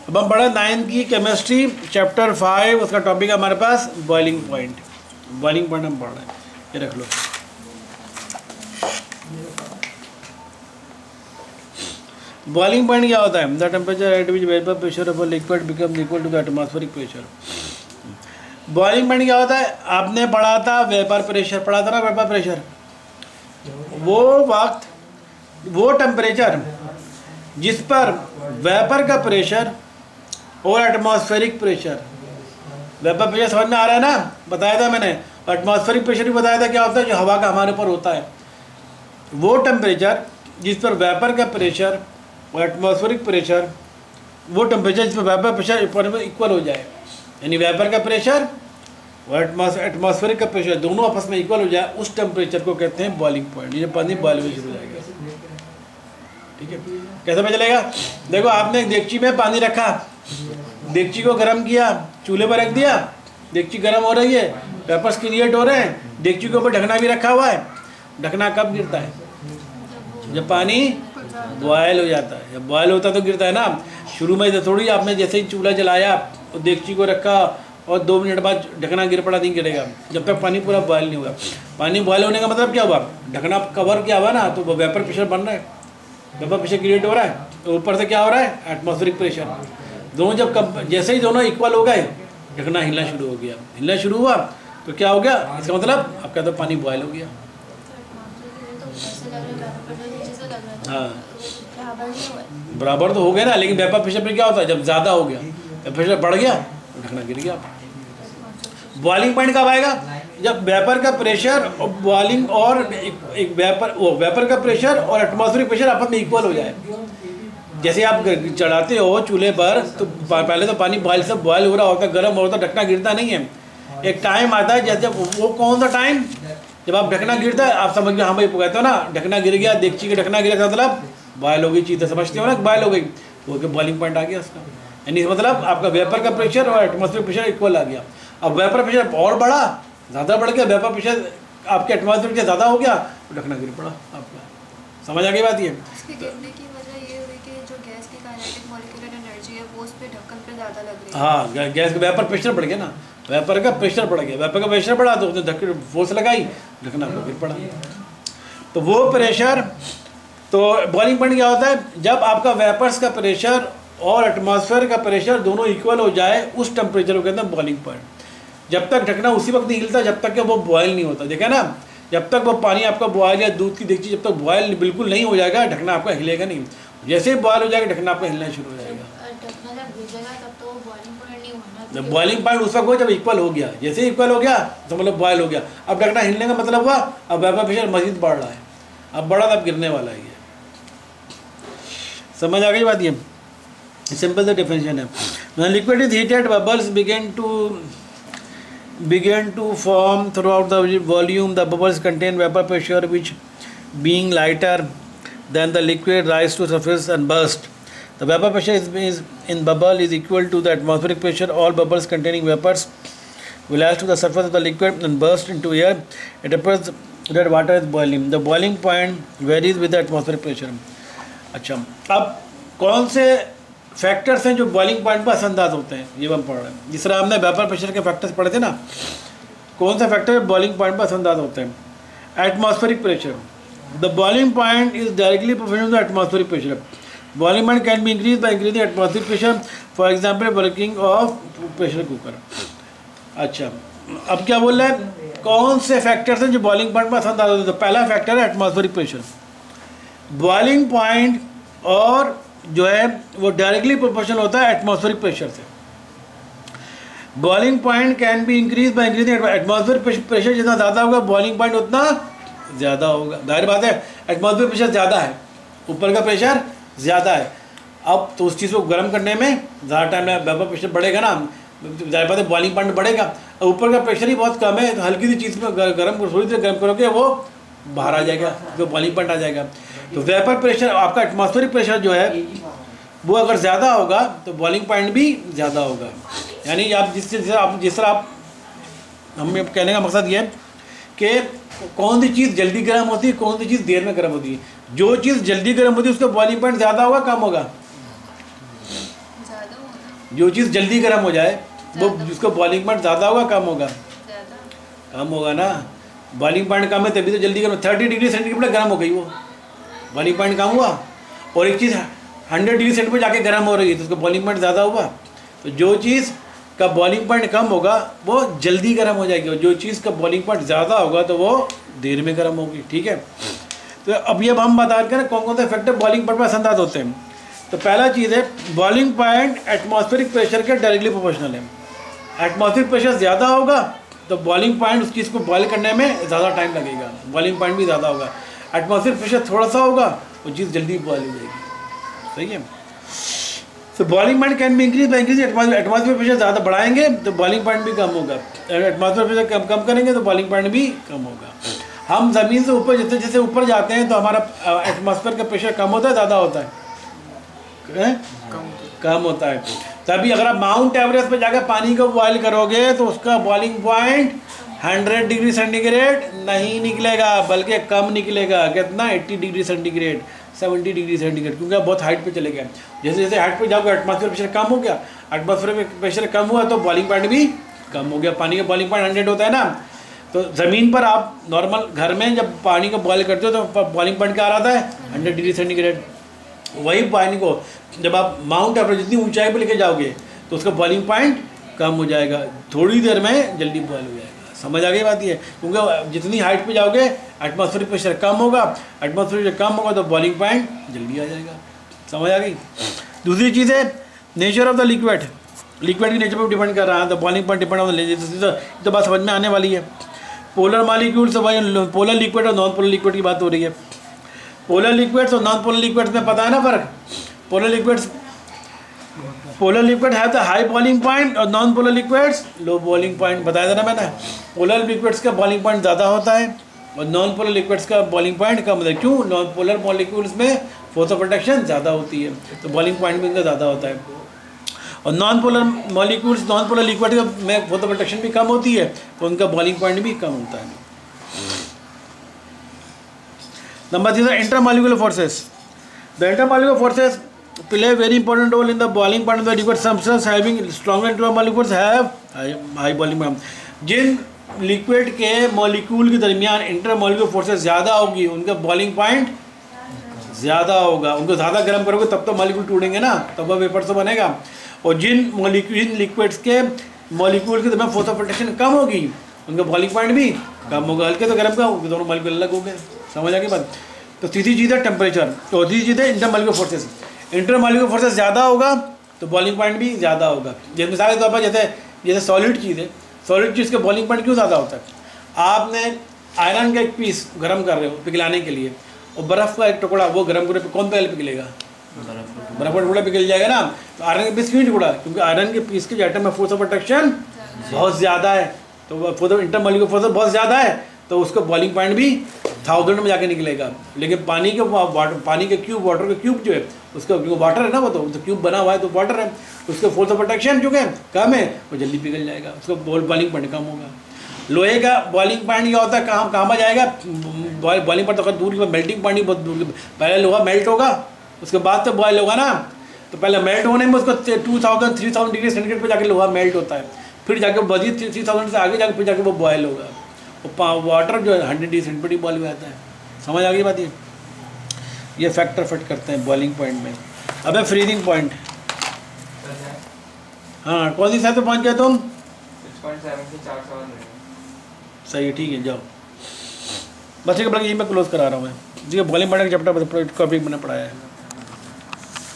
अब हम पढ़े 9th की केमिस्ट्री चैप्टर 5, उसका टॉपिक है हमारे पास बॉइलिंग पॉइंट। बॉइलिंग पॉइंट हम पढ़ रहे हैं, ये रख लो। बॉइलिंग पॉइंट क्या होता है? The temperature at which vapour pressure of liquid becomes equal to the atmospheric pressure. Boiling point क्या होता है? आपने पढ़ा था वेपर प्रेशर, पढ़ा था ना वेपर प्रेशर। वो वक्त, वो टेम्परेचर जिस पर वेपर का प्रेशर और एटमॉस्फेरिक प्रेशर, वेपर प्रेशर समझ में आ रहा है ना, बताया था मैंने। एटमॉस्फेरिक प्रेशर भी बताया था क्या होता है, जो हवा का हमारे ऊपर होता है। वो टेम्परेचर जिस पर वेपर का प्रेशर और एटमॉस्फेरिक प्रेशर, वो टेम्परेचर जिस पर वेपर प्रेशर इक्वल हो जाए, यानी वेपर का प्रेशर और एटमॉस्फेरिक का प्रेशर दोनों आपस में इक्वल हो जाए, उस टेम्परेचर को कहते हैं बॉइलिंग पॉइंट। ये पानी बॉइल में शुरू हो जाएगा। ठीक है, कैसे पता चलेगा? देखो, आपने एक देगची में पानी रखा, देगची को गर्म किया, चूल्हे पर रख दिया, देगची गर्म हो रही है, वेपर्स क्रिएट हो रहे हैं, देगची के ऊपर ढकना भी रखा हुआ है। ढकना कब गिरता है? जब पानी बॉयल हो जाता है। जब बॉयल होता है तो गिरता है ना। शुरू में तो थोड़ी, आपने जैसे ही चूल्हा जलाया और देगची को रखा और 2 मिनट बाद ढकना गिर पड़ा, नहीं गिरेगा जब तक पानी पूरा बॉयल नहीं हुआ। पानी बॉयल होने का मतलब क्या हुआ? ढकना कवर किया हुआ ना, तो वेपर प्रेशर बन रहा है, वेपर प्रेशर क्रिएट हो रहा है, तो ऊपर से क्या हो रहा है? Atmospheric pressure. दोनों जब जैसे ही दोनों इक्वल हो गए, ढकना हिलना शुरू हो गया। हिलना शुरू हुआ तो क्या हो गया? इसका मतलब आपका तो पानी बॉयल हो गया। हाँ, बराबर तो हो गया ना, लेकिन वेपर प्रेशर पे क्या होता है? जब ज़्यादा हो गया, वेपर प्रेशर बढ़ गया तो ढकना गिर गया। बॉइलिंग पॉइंट कब आएगा? जब वेपर का प्रेशर और बॉइलिंग और एक वेपर का प्रेशर और एटमॉस्फेरिक प्रेशर आपस में इक्वल हो जाए। जैसे आप चढ़ाते हो चूल्हे पर, तो पहले तो पानी बॉयल से बॉयल हो रहा होता है, गर्म हो रहा होता है, ढकना गिरता नहीं है। एक टाइम आता है, जैसे वो कौन सा टाइम? जब आप ढकना गिरता है, आप समझ गए, हाँ भाई कहते हो ना, ढकना गिर गया, देगची का ढकना गिरा, मतलब बॉयल हो गई चीज़, समझते हो ना, बॉयल हो गई, तो बॉइलिंग पॉइंट आ गया उसका। यानी मतलब आपका वेपर का प्रेशर और एटमॉस्फेरिक प्रेशर इक्वल आ गया। अब वेपर प्रेशर और बढ़ा, ज़्यादा बढ़ गया, वेपर प्रेशर आपके एटमॉस्फेरिक से ज़्यादा हो गया, तो ढकना गिर पड़ा आपका। समझ आ गई बात? ये हाँ, गैस का वेपर प्रेशर बढ़ गया ना, वेपर का प्रेशर बढ़ गया, वेपर का प्रेशर बढ़ा तो उसने धक्के फोर्स लगाई, ढकना को गिर पड़ा। तो वो प्रेशर, तो बॉइलिंग पॉइंट क्या होता है? जब आपका वेपर्स का प्रेशर और एटमॉस्फेयर का प्रेशर दोनों इक्वल हो जाए, उस टेम्परेचर को कहते हैं बॉइलिंग पॉइंट। जब तक ढकना उसी वक्त नहीं हिलता जब तक कि वो बॉयल नहीं होता। देखा ना, जब तक वो पानी आपका बॉयल या दूध की देगची जब तक बॉयल बिल्कुल नहीं हो जाएगा, ढकना आपका हिलेगा नहीं। जैसे ही बॉयल हो जाएगा, ढकना आपका हिलना शुरू हो जाएगा। जब बॉइलिंग पॉइंट उस वक्त हो जब इक्वल हो गया, जैसे ही इक्वल हो गया तो मतलब बॉयल हो गया। अब ढकना हिलने का मतलब हुआ अब वेपर प्रेशर मजीद बढ़ रहा है, अब बढ़ा तब गिरने वाला है। ये समझ आ गई बात? ये सिंपल सा डिफिनेशन है। When liquid is heated, bubbles begin to form throughout the volume. The bubbles contain vapor pressure, which being lighter than the liquid rise to surface and burst. The vapor pressure is in bubble is equal to the atmospheric pressure. All bubbles containing vapors will rise to the surface of the liquid and burst into air. It appears that water is boiling. The boiling point varies with the atmospheric pressure. अच्छा, अब कौन से factors हैं जो boiling point पर असरअंदाज होते हैं, ये हम पढ़ रहे हैं। जिस तरह हमने वेपर प्रेशर के फैक्टर्स पढ़े थे ना, कौन सा फैक्टर बॉइलिंग पॉइंट पर असरअंदाज होते हैं? Atmospheric pressure. The boiling point is directly proportional to the atmospheric pressure. Boiling point can be increase by increasing atmospheric pressure, for example working of pressure cooker. अच्छा, अब क्या बोल रहा है? कौन से फैक्टर्स हैं जो बॉइलिंग पॉइंट पर असरअंदाज होते हैं? तो पहला फैक्टर है एटमॉस्फेरिक प्रेशर। बॉइलिंग पॉइंट और जो है वो डायरेक्टली प्रोपोर्शनल होता है एटमॉस्फेरिक प्रेशर से। Boiling point can be increase by increasing atmospheric pressure. जितना ज़्यादा होगा बॉइलिंग पॉइंट उतना ज़्यादा होगा। जाहिर बात है, एटमॉस्फेरिक प्रेशर ज़्यादा है, ऊपर का प्रेशर ज़्यादा है। अब तो उस चीज़ को गर्म करने में ज़्यादा टाइम लगेगा, वेपर प्रेशर बढ़ेगा ना, जाहिर बात है बॉइलिंग पॉइंट बढ़ेगा। ऊपर का प्रेशर ही बहुत कम है, तो हल्की सी चीज़ में गर्म थोड़ी देर गर्म करोगे वो बाहर आ जाएगा, जो बॉइलिंग पॉइंट आ जाएगा। तो वेपर प्रेशर, आपका एटमॉस्फेरिक प्रेशर जो है वो अगर ज़्यादा होगा तो बॉइलिंग पॉइंट भी ज़्यादा होगा। यानी आप जिस तरह आप हमें कहने का मकसद ये है कि कौन सी चीज़ जल्दी गर्म होती है, कौन सी चीज़ देर में गर्म होती है। जो चीज़ जल्दी गर्म होती है उसका बॉइलिंग पॉइंट ज़्यादा होगा कम होगा? जो चीज़ जल्दी गर्म हो जाए वो जिसको बॉइलिंग पॉइंट ज़्यादा होगा कम होगा, कम होगा ना। बॉइलिंग पॉइंट कम है तभी तो जल्दी गर्म। 30 डिग्री सेंटीग्रेड गर्म हो गई वो, बॉइलिंग पॉइंट कम हुआ। और एक चीज़ 100 डिग्री सेंटीग्रेड पर जाके गर्म हो रही है तो उसका बॉइलिंग पॉइंट ज़्यादा हुआ। तो जो चीज़ का बॉइलिंग पॉइंट कम होगा वो जल्दी गर्म हो जाएगी, और जो चीज़ का बॉइलिंग पॉइंट ज़्यादा होगा तो वो देर में गर्म होगी, ठीक है। तो अब हम बता रहे हैं कौन कौन से फैक्टर बॉइलिंग पॉइंट पर असरअंदाज होते हैं। तो पहला चीज़ है बॉइलिंग पॉइंट एटमॉस्फेरिक प्रेशर के डायरेक्टली प्रोपोर्शनल है। एटमॉस्फेरिक प्रेशर ज़्यादा होगा तो बॉइलिंग पॉइंट उस चीज़ को बॉयल करने में ज़्यादा टाइम लगेगा, बॉइलिंग पॉइंट भी ज़्यादा होगा। एटमॉस्फेरिक प्रेशर थोड़ा सा होगा वो चीज़ जल्दी बॉयल हो जाएगी, सही है। तो boiling point can be increase by increase atmospheric pressure ज़्यादा बढ़ाएंगे तो बॉइलिंग पॉइंट भी कम होगा, एटमॉस्फेरिक प्रेशर कम करेंगे तो बॉइलिंग पॉइंट भी कम होगा। हम ज़मीन से ऊपर जैसे जैसे ऊपर जाते हैं तो हमारा एटमॉस्फेयर का प्रेशर कम होता है ज़्यादा होता है, कम होता है। तभी अगर आप माउंट एवरेस्ट पर जाकर पानी को बॉयल करोगे तो उसका बॉइलिंग पॉइंट 100 डिग्री सेंटीग्रेड नहीं निकलेगा बल्कि कम निकलेगा। कितना? 80 डिग्री सेंटीग्रेड, 70 डिग्री सेंटीग्रेड, क्योंकि आप बहुत हाइट पे चले गए। जैसे जैसे हाइट पे जाओगे एटमॉस्फेयर प्रेशर कम हो गया, एटमॉस्फेयर प्रेशर कम हुआ तो बॉइलिंग पॉइंट भी कम हो गया। पानी का बॉइलिंग पॉइंट 100 होता है ना, तो ज़मीन पर आप नॉर्मल घर में जब पानी को बॉयल करते हो तो बॉइलिंग पॉइंट क्या आता है? 100 डिग्री सेंटीग्रेड। वही पानी को जब आप माउंट एवरेस्ट जितनी ऊंचाई पर लेके जाओगे तो उसका बॉइलिंग पॉइंट कम हो जाएगा, थोड़ी देर में जल्दी बॉयल हो जाएगा। समझ आ गई बात ये? क्योंकि जितनी हाइट पे जाओगे एटमॉस्फेरिक प्रेशर कम होगा, एटमॉस्फेरिक प्रेशर कम होगा तो बॉइलिंग पॉइंट जल्दी आ जाएगा। समझ आ गई? दूसरी चीज़ है nature of the liquid, liquid की नेचर पर डिपेंड कर रहा है तो बॉइलिंग पॉइंट डिपेंड ऑन तो बात समझ में आने वाली है। पोलर मॉलिक्यूल्स, पोलर लिक्विड और नॉन पोलर लिक्विड की बात हो रही है। पोलर लिक्विड्स और नॉन पोलर लिक्विड्स में पता है ना फ़र्क? पोलर लिक्विड है तो हाई बॉइलिंग पॉइंट और non polar liquids low boiling point. बताया था ना मैंने, पोलर लिक्विड्स का बॉइलिंग पॉइंट ज़्यादा होता है और नॉन पोलर लिक्विड्स का बॉइलिंग पॉइंट कम होता है। क्यों? नॉन पोलर मॉलिक्यूल्स में फोर्स ऑफ अट्रैक्शन ज़्यादा होती है तो बॉइलिंग पॉइंट भी इनका ज़्यादा होता है। और non polar molecules, non polar liquid में फोर्स ऑफ अट्रैक्शन भी कम होती है तो उनका बॉइलिंग पॉइंट भी कम होता है। Number 3 intermolecular forces. The intermolecular forces play a very important role in the boiling point of the liquid substance having stronger intermolecules have high boiling point। जिन liquid के मॉलिक्यूल के दरमियान इंटरमॉलिक्यूलर फोर्सेस ज़्यादा होगी उनका बॉइलिंग पॉइंट ज़्यादा होगा। उनको ज़्यादा गर्म करोगे तब तो मॉलिक्यूल टूटेंगे ना, तब वह वेपर से बनेगा। और जिन लिक्विड्स के मॉलिक्यूल के दरमियान फोर्स ऑफ अट्रैक्शन कम होगी उनका बॉइलिंग पॉइंट भी कम होगा। हल्के तो गर्म का होगा, दोनों मॉलिक्यूल अलग हो गए। समझ आ गई बात? तो तीसरी चीज़ है टेम्परेचर, चौथी चीज़ है इंटरमॉलिक्यूलर फोर्सेस। इंटरमॉलिक्यूलर फोर्सेस ज़्यादा होगा तो बॉइलिंग पॉइंट भी ज़्यादा होगा। जैसे मिसाल के तौर पर जैसे सॉलिड चीज़ है, सॉलिड चीज़ का बॉइलिंग पॉइंट क्यों ज़्यादा होता है? आपने आयरन का एक पीस गर्म कर रहे हो पिघलाने के लिए और बर्फ़ का एक टुकड़ा वो गर्म करने पर कौन पहले पिघलेगा? बर्फ़ का टुकड़ा पिघल जाएगा ना। तो आयरन के पीस क्यों टुकड़ा? क्योंकि आयरन के पीस के एटम में फोर्स ऑफ अट्रैक्शन बहुत ज़्यादा है, तो फोर्स ऑफ इंटरमॉलिक्यूलर फोर्स बहुत ज़्यादा है तो उसका बॉइलिंग पॉइंट भी 1000 में जाके निकलेगा। लेकिन पानी के क्यूब, वाटर के क्यूब जो है उसका, क्योंकि वाटर है ना वो तो क्यूब बना हुआ है तो वाटर है, उसका फोर्स ऑफ अट्रैक्शन जो है कम है वो जल्दी पिघल जाएगा, उसका बॉइलिंग पॉइंट कम होगा। लोहे का बॉइलिंग पॉइंट क्या होता है? कहाँ जाएगा बॉइलिंग पॉइंट? तो दूर की मेल्टिंग पॉइंट बहुत दूर की, पहले लोहा मेल्ट होगा उसके बाद तो बॉयल होगा ना। तो पहले मेल्ट होने में उसको 2000-3000 डिग्री सेंटीग्रेड पर जाके लोहा मेल्ट होता है, फिर जाके मजीद 3000 से आगे जाके फिर जाके वो बॉयल होगा। वाटर जो है 100 डिग्री सेंटीग्रेड बॉयल हो जाता है। समझ आ गई बात? ये फैक्टर फिट करते हैं बॉइलिंग पॉइंट में। अब है फ्रीजिंग पॉइंट। हाँ, कौन सी साइड पे पहुँच गए तुम? 6.7 से 4 सवाल रहे। सही है, ठीक है, जाओ बस। ठीक है, यही मैं क्लोज करा रहा हूँ। मैं ठीक है, बॉइलिंग पॉइंट का चैप्टर टॉपिक मैंने पढ़ाया है।